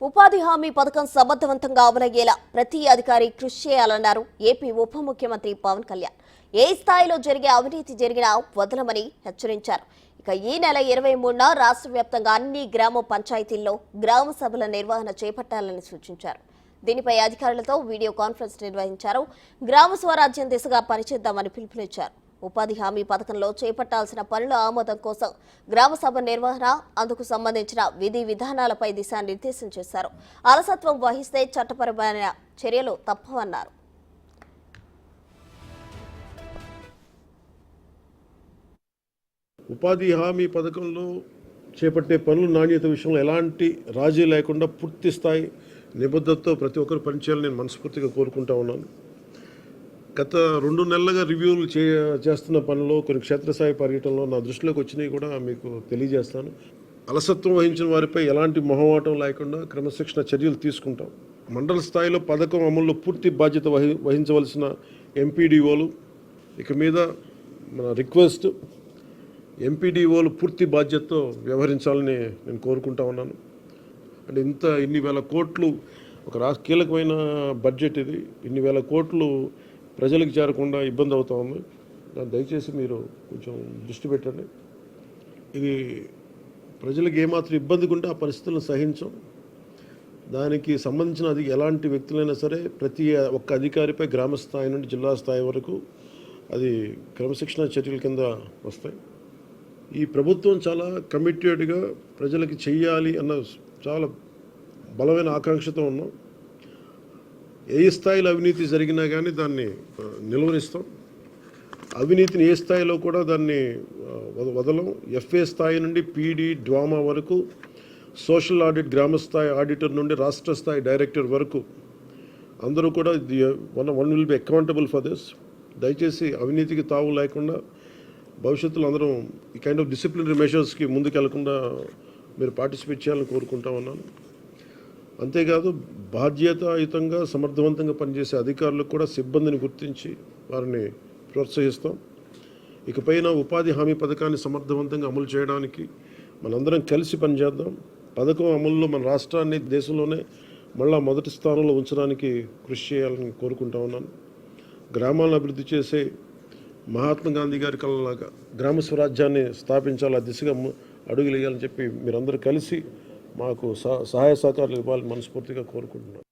ఉపాధి హామీ పథకం సమర్థవంతంగా అమలయ్యేలా ప్రతి అధికారి కృషి చేయాలన్నారు ఏపీ ఉప ముఖ్యమంత్రి పవన్ కళ్యాణ్. ఏ స్థాయిలో జరిగే అవినీతి జరిగినా వదలమని హెచ్చరించారు. ఇక ఈ నెల 23న రాష్ట్ర వ్యాప్తంగా అన్ని గ్రామ పంచాయతీల్లో గ్రామ సభల నిర్వహణ చేపట్టాలని సూచించారు. దీనిపై అధికారులతో వీడియో కాన్ఫరెన్స్ నిర్వహించారు. గ్రామ స్వరాజ్యం దిశగా పనిచేద్దామని పిలుపునిచ్చారు. ఉపాధి హామీ పథకంలో చేపట్టాల్సిన పనుల ఆమోదం కోసం గ్రామ సభ నిర్వహణ, అందుకు సంబంధించిన విధి విధానాలపై దిశానిర్దేశం చేశారు. అలసత్వం వహిస్తే చట్టపరమైన చర్యలు తప్పవన్నారు. ఉపాధి హామీ పథకంలో చేపట్టే పనుల నాణ్యత విషయంలో ఎలాంటి రాజీ లేకుండా పూర్తి స్థాయి నిబద్ధతతో ప్రతి ఒక్కరు పనిచేయాలని నేను మనస్ఫూర్తిగా కోరుకుంటా ఉన్నాను. గత 2 నెలలుగా రివ్యూలు చేస్తున్న పనిలో కొన్ని క్షేత్రస్థాయి పర్యటనలో నా దృష్టిలోకి వచ్చినవి కూడా మీకు తెలియజేస్తాను. అలసత్వం వహించిన వారిపై ఎలాంటి మొహమాటం లేకుండా క్రమశిక్షణ చర్యలు తీసుకుంటాం. మండల స్థాయిలో పథకం అమల్లో పూర్తి బాధ్యత వహించవలసిన ఎంపీడీఓలు ఇక మీద మన రిక్వెస్ట్, ఎంపీడీఓలు పూర్తి బాధ్యతతో వ్యవహరించాలని నేను కోరుకుంటా ఉన్నాను. అంటే ఇన్ని వేల కోట్లు ఒక కీలకమైన బడ్జెట్ ఇది. ఇన్ని వేల కోట్లు ప్రజలకు చేరకుండా ఇబ్బంది అవుతా ఉంది. దాన్ని దయచేసి మీరు కొంచెం దృష్టి పెట్టండి. ఇది ప్రజలకు ఏమాత్రం ఇబ్బందిగా ఉంటే ఆ పరిస్థితులను సహించం. దానికి సంబంధించిన ఎలాంటి వ్యక్తులైనా సరే ప్రతి ఒక్క అధికారిపై గ్రామ స్థాయి నుండి జిల్లా స్థాయి వరకు అది క్రమశిక్షణ చర్యల కింద వస్తాయి. ఈ ప్రభుత్వం చాలా కమిటెడ్గా ప్రజలకి చెయ్యాలి అన్న చాలా బలమైన ఆకాంక్షతో ఉన్నాం. ఏ స్థాయిలో అవినీతి జరిగినా కానీ దాన్ని నిలువరిస్తాం. అవినీతిని ఏ స్థాయిలో కూడా దాన్ని వదలం. ఎఫ్ఏ స్థాయి నుండి పీడీ డ్వామా వరకు, సోషల్ ఆడిట్ గ్రామ స్థాయి ఆడిటర్ నుండి రాష్ట్ర స్థాయి డైరెక్టర్ వరకు అందరూ కూడా one will be accountable for this. దయచేసి అవినీతికి తావు లేకుండా భవిష్యత్తులో అందరం ఈ కైండ్ ఆఫ్ డిసిప్లినరీ మెషర్స్కి ముందుకెళ్లకుండా మీరు పార్టిసిపేట్ చేయాలని కోరుకుంటా ఉన్నాను. అంతేకాదు బాధ్యతాయుతంగా సమర్థవంతంగా పనిచేసే అధికారులకు కూడా సిబ్బందిని గుర్తించి వారిని ప్రోత్సహిస్తాం. ఇకపైన ఉపాధి హామీ పథకాన్ని సమర్థవంతంగా అమలు చేయడానికి మనందరం కలిసి పనిచేద్దాం. పథకం అమలులో మన రాష్ట్రాన్ని దేశంలోనే మళ్ళా మొదటి స్థానంలో ఉంచడానికి కృషి చేయాలని కోరుకుంటా ఉన్నాను. గ్రామాలను అభివృద్ధి చేసే మహాత్మా గాంధీ గారి కళలాగా గ్రామ స్వరాజ్యాన్ని స్థాపించాలి, ఆ దిశగా అడుగులు వేయాలని చెప్పి మీరందరూ కలిసి మాకు సహాయ సహకారాలు ఇవ్వాలని మనస్ఫూర్తిగా కోరుకుంటున్నాను.